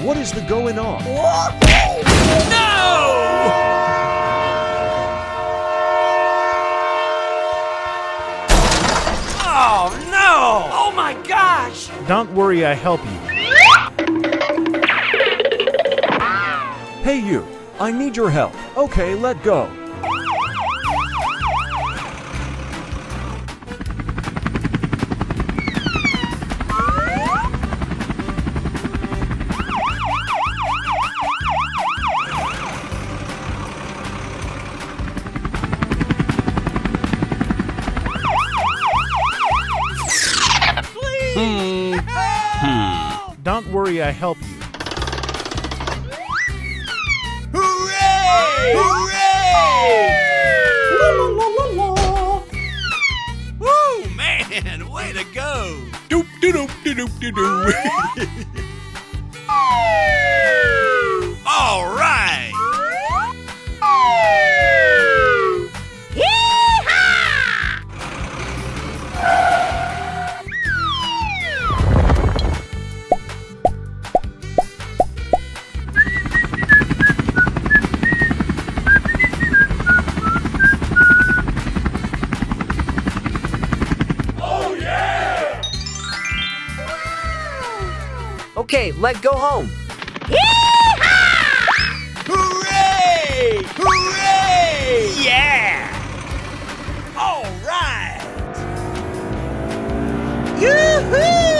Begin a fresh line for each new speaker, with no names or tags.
What is the going on?
No! Oh, no! Oh, my gosh!
Don't worry, I help you. Hey you, I need your help. Okay, let go. Don't worry, I help you.
Hooray! Hooray! Woo, man, way to go!
Doop de doop de doop de doo.
All right!
Okay, let's go home.
Hooray! Hooray! Yeah! All right! Yoo-hoo!